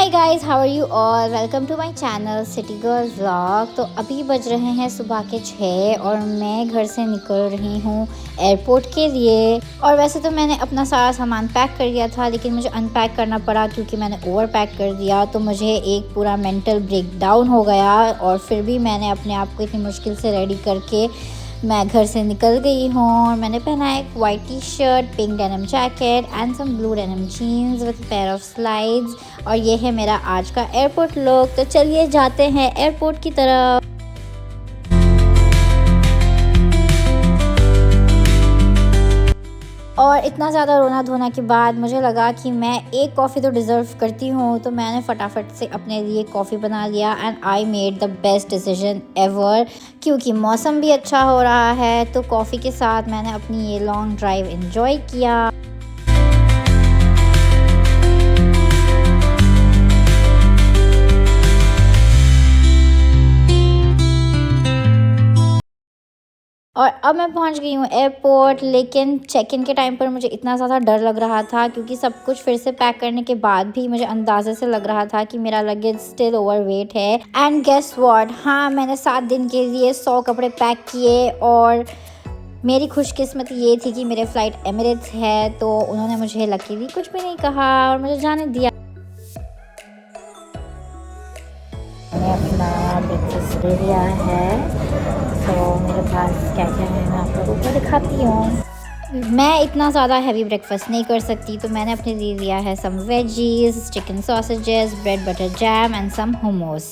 Hi guys, how are you all. Welcome to my channel city girl vlog. तो अभी बज रहे हैं सुबह के 6 और मैं घर से निकल रही हूँ एयरपोर्ट के लिए। और वैसे तो मैंने अपना सारा सामान पैक कर दिया था, लेकिन मुझे अनपैक करना पड़ा क्योंकि मैंने ओवर पैक कर दिया। तो मुझे एक पूरा मेंटल ब्रेकडाउन हो गया और फिर भी मैंने अपने आप को इतनी मुश्किल से रेडी करके मैं घर से निकल गई हूँ। और मैंने पहना है एक white T shirt, pink denim jacket and some blue denim jeans with pair of slides. और ये है मेरा आज का एयरपोर्ट लुक। तो चलिए जाते हैं एयरपोर्ट की तरफ। और इतना ज़्यादा रोना धोना के बाद मुझे लगा कि मैं एक कॉफ़ी तो डिज़र्व करती हूँ। तो मैंने फटाफट से अपने लिए कॉफ़ी बना लिया and I made the best decision ever, क्योंकि मौसम भी अच्छा हो रहा है। तो कॉफ़ी के साथ मैंने अपनी ये लॉन्ग ड्राइव एंजॉय किया। और अब मैं पहुंच गई हूँ एयरपोर्ट, लेकिन चेक इन के टाइम पर मुझे इतना ज़्यादा डर लग रहा था क्योंकि सब कुछ फिर से पैक करने के बाद भी मुझे अंदाजे से लग रहा था कि मेरा लगेज स्टिल ओवर वेट है। एंड गेस व्हाट, हाँ, मैंने 7 दिन के लिए 100 कपड़े पैक किए। और मेरी खुशकिस्मती ये थी कि मेरे फ़्लाइट एमिरेट्स है, तो उन्होंने मुझे लकीली कुछ भी नहीं कहा और मुझे जाने दिया। मैंने अपना ब्रेकफास्ट ले लिया है। तो मेरे पास क्या क्या है मैं आप लोगों को दिखाती हूँ। मैं इतना ज़्यादा हैवी ब्रेकफास्ट नहीं कर सकती, तो मैंने अपने लिए लिया है some veggies, chicken sausages, bread butter jam and some hummus।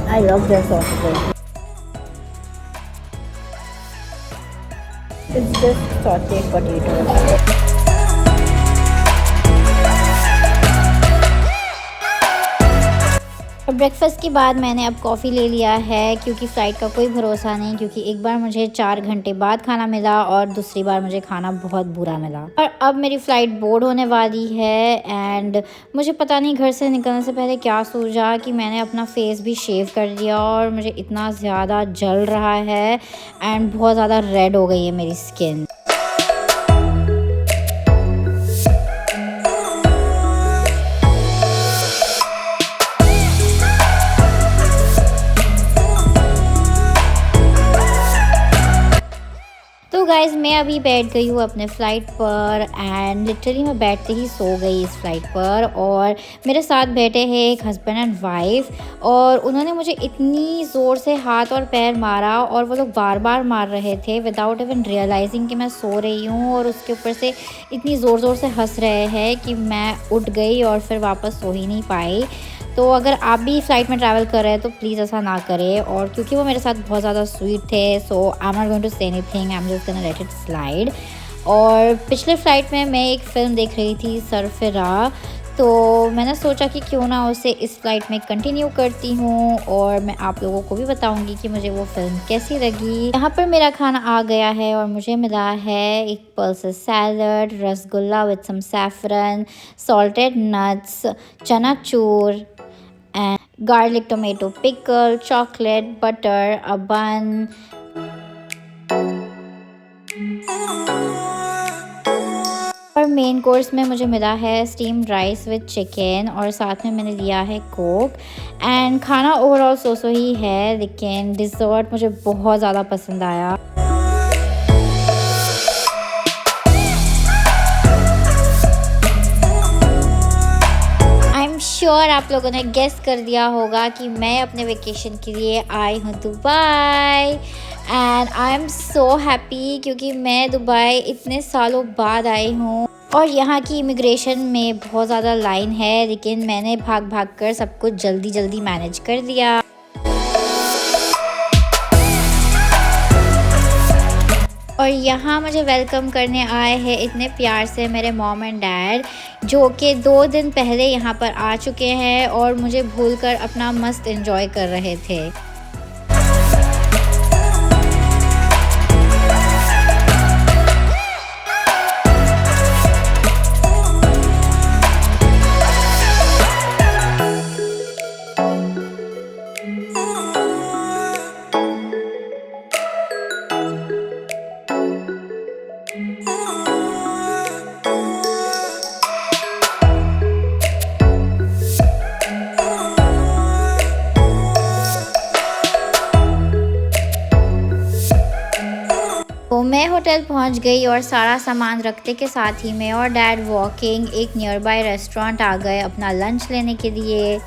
I love their sausages. It's just sauteed potatoes. और ब्रेकफास्ट के बाद मैंने अब कॉफ़ी ले लिया है क्योंकि फ़्लाइट का कोई भरोसा नहीं, क्योंकि एक बार मुझे 4 घंटे बाद खाना मिला और दूसरी बार मुझे खाना बहुत बुरा मिला। और अब मेरी फ़्लाइट बोर्ड होने वाली है एंड मुझे पता नहीं घर से निकलने से पहले क्या सूझा कि मैंने अपना फेस भी शेव कर दिया और मुझे इतना ज़्यादा जल रहा है एंड बहुत ज़्यादा रेड हो गई है मेरी स्किन। तो गाइज़, मैं अभी बैठ गई हूँ अपने फ़्लाइट पर एंड लिटरली मैं बैठते ही सो गई इस फ़्लाइट पर। और मेरे साथ बैठे हैं एक हस्बैंड एंड वाइफ, और उन्होंने मुझे इतनी ज़ोर से हाथ और पैर मारा और वो लोग बार बार मार रहे थे विदाउट इवन रियलाइजिंग कि मैं सो रही हूँ। और उसके ऊपर से इतनी ज़ोर ज़ोर से हंस रहे हैं कि मैं उठ गई और फिर वापस सो ही नहीं पाई। तो अगर आप भी फ़्लाइट में ट्रैवल कर रहे हैं तो प्लीज़ ऐसा ना करें। और क्योंकि वो मेरे साथ बहुत ज़्यादा स्वीट थे, so I am not going to say anything, I am just gonna let it slide. और पिछले फ़्लाइट में मैं एक फ़िल्म देख रही थी, सरफराज, तो मैंने सोचा कि क्यों ना उसे इस फ़्लाइट में कंटिन्यू करती हूँ और मैं आप लोगों को भी बताऊँगी कि मुझे वो फ़िल्म कैसी लगी। यहाँ पर मेरा खाना आ गया है और मुझे मिला है एक pulses salad, rasgulla with some saffron, salted nuts, chanachur and garlic tomato pickle, chocolate, butter, a bun। और मेन कोर्स में मुझे मिला है स्टीम्ड राइस विद चिकन और साथ में मैंने लिया है कोक। एंड खाना ओवरऑल सो ही है, लेकिन डिज़र्ट मुझे बहुत ज़्यादा पसंद आया। श्योर आप लोगों ने गेस कर दिया होगा कि मैं अपने वेकेशन के लिए आई हूँ Dubai. And I am so happy क्योंकि मैं दुबई इतने सालों बाद आई हूँ। और यहाँ की इमिग्रेशन में बहुत ज़्यादा लाइन है, लेकिन मैंने भाग भाग कर सब कुछ जल्दी जल्दी मैनेज कर दिया। और यहाँ मुझे वेलकम करने आए हैं इतने प्यार से मेरे मॉम एंड डैड, जो कि 2 दिन पहले यहाँ पर आ चुके हैं और मुझे भूलकर अपना मस्त एंजॉय कर रहे थे। होटल पहुंच गई और सारा सामान रखते के साथ ही मैं और डैड वॉकिंग एक नियर बाय रेस्टोरेंट आ गए अपना लंच लेने के लिए।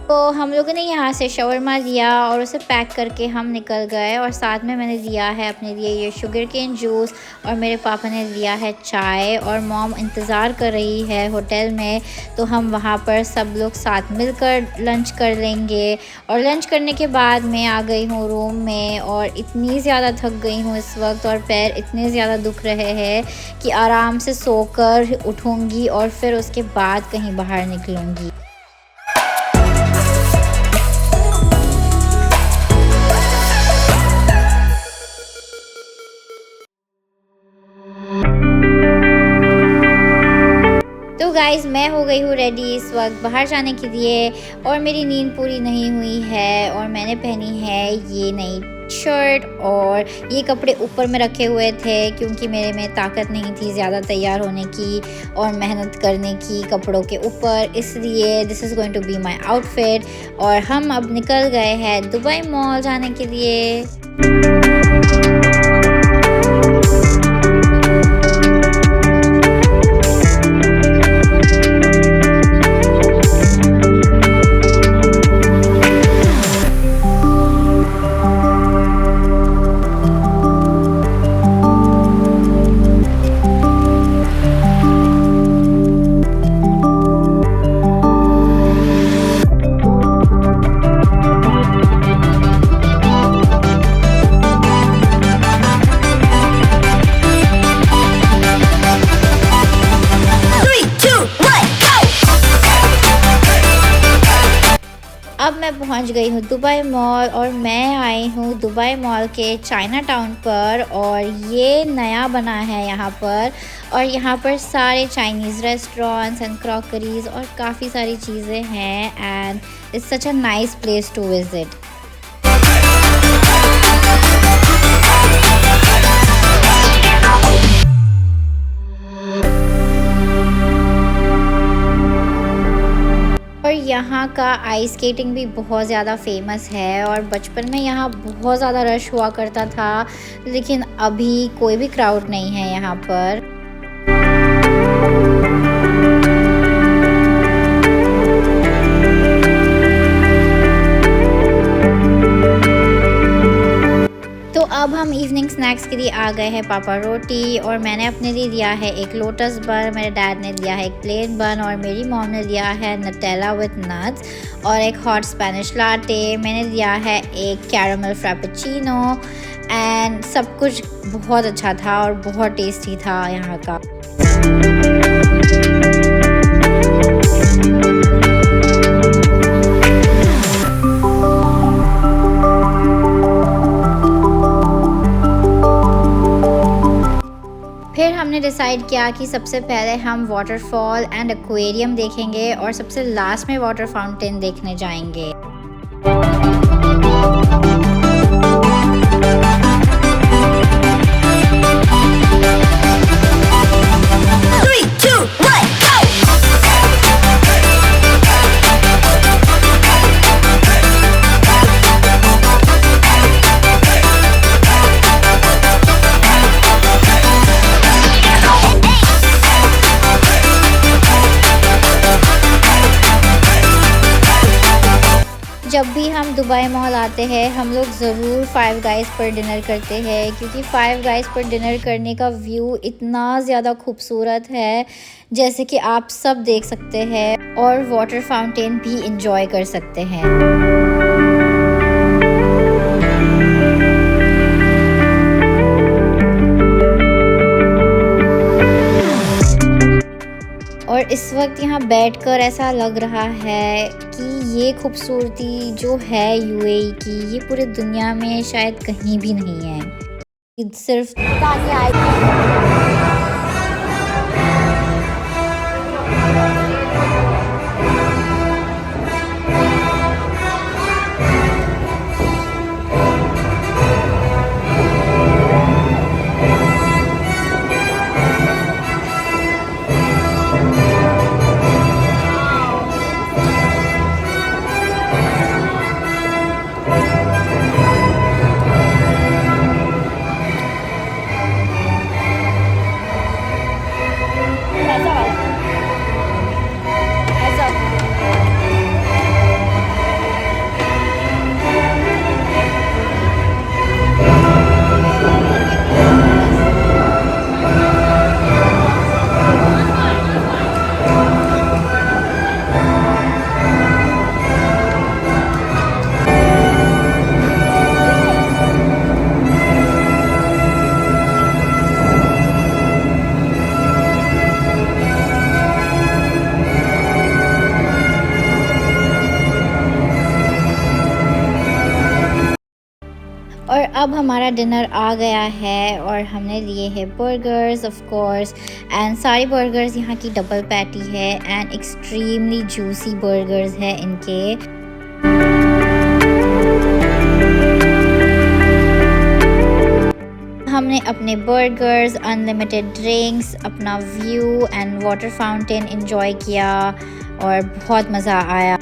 तो हम लोगों ने यहाँ से शवरमा लिया और उसे पैक करके हम निकल गए और साथ में मैंने लिया है अपने लिए ये शुगर केन जूस और मेरे पापा ने लिया है चाय और मॉम इंतज़ार कर रही है होटल में। तो हम वहाँ पर सब लोग साथ मिलकर लंच कर लेंगे। और लंच करने के बाद मैं आ गई हूँ रूम में और इतनी ज़्यादा थक गई हूँ इस वक्त और पैर इतने ज़्यादा दुख रहे हैं कि आराम से सोकर उठूँगी और फिर उसके बाद कहीं बाहर निकलूँगी। तो गाइज़ मैं हो गई हूँ रेडी इस वक्त बाहर जाने के लिए और मेरी नींद पूरी नहीं हुई है और मैंने पहनी है ये नई शर्ट और ये कपड़े ऊपर में रखे हुए थे क्योंकि मेरे में ताकत नहीं थी ज़्यादा तैयार होने की और मेहनत करने की कपड़ों के ऊपर, इसलिए this is going to be my outfit. और हम अब निकल गए हैं दुबई मॉल जाने के लिए। अब मैं पहुंच गई हूँ दुबई मॉल और मैं आई हूँ दुबई मॉल के चाइना टाउन पर और ये नया बना है यहाँ पर। और यहाँ पर सारे चाइनीज़ रेस्टोरेंट्स एंड क्रॉकरीज और काफ़ी सारी चीज़ें हैं and it's such a nice place to visit. यहाँ का आइस स्केटिंग भी बहुत ज़्यादा फेमस है और बचपन में यहाँ बहुत ज़्यादा रश हुआ करता था, लेकिन अभी कोई भी क्राउड नहीं है यहाँ पर। तो अब हम इवनिंग स्नैक्स के लिए आ गए हैं पापा रोटी और मैंने अपने लिए लिया है एक लोटस बन, मेरे डैड ने लिया है एक प्लेन बन और मेरी मॉम ने लिया है नटेला विद नट्स और एक हॉट स्पेनिश लाटे। मैंने लिया है एक कैरामल फ्रैपेचिनो एंड सब कुछ बहुत अच्छा था और बहुत टेस्टी था यहाँ का। फिर हमने डिसाइड किया कि सबसे पहले हम वाटरफॉल एंड एक्वेरियम देखेंगे और सबसे लास्ट में वाटर फाउंटेन देखने जाएंगे। जब भी हम दुबई मॉल आते हैं हम लोग ज़रूर फाइव गाइस पर डिनर करते हैं क्योंकि फाइव गाइस पर डिनर करने का व्यू इतना ज़्यादा खूबसूरत है जैसे कि आप सब देख सकते हैं और वाटर फाउंटेन भी इंजॉय कर सकते हैं। और इस वक्त यहाँ बैठकर ऐसा लग रहा है कि ये खूबसूरती जो है यूएई की ये पूरी दुनिया में शायद कहीं भी नहीं है, सिर्फ अब हमारा डिनर आ गया है और हमने लिए हैं बर्गर्स ऑफ कोर्स। एंड सारे बर्गर्स यहाँ की डबल पैटी है एंड एक्सट्रीमली जूसी बर्गर्स है इनके। हमने अपने बर्गर्स, अनलिमिटेड ड्रिंक्स, अपना view and water fountain enjoy किया और बहुत मज़ा आया।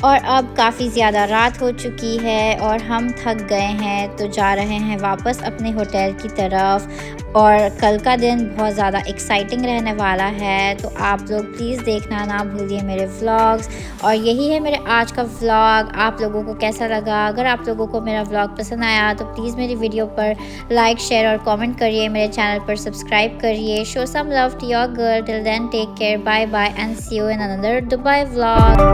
और अब काफ़ी ज़्यादा रात हो चुकी है और हम थक गए हैं, तो जा रहे हैं वापस अपने होटल की तरफ। और कल का दिन बहुत ज़्यादा एक्साइटिंग रहने वाला है, तो आप लोग प्लीज़ देखना ना भूलिए मेरे व्लॉग्स। और यही है मेरे आज का व्लॉग। आप लोगों को कैसा लगा? अगर आप लोगों को मेरा व्लॉग पसंद आया तो प्लीज़ मेरी वीडियो पर लाइक, शेयर और कमेंट करिए। मेरे चैनल पर सब्सक्राइब करिए। Show some love to your girl. Till then take care, bye bye and see you in another Dubai vlog.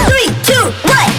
Three, two, one.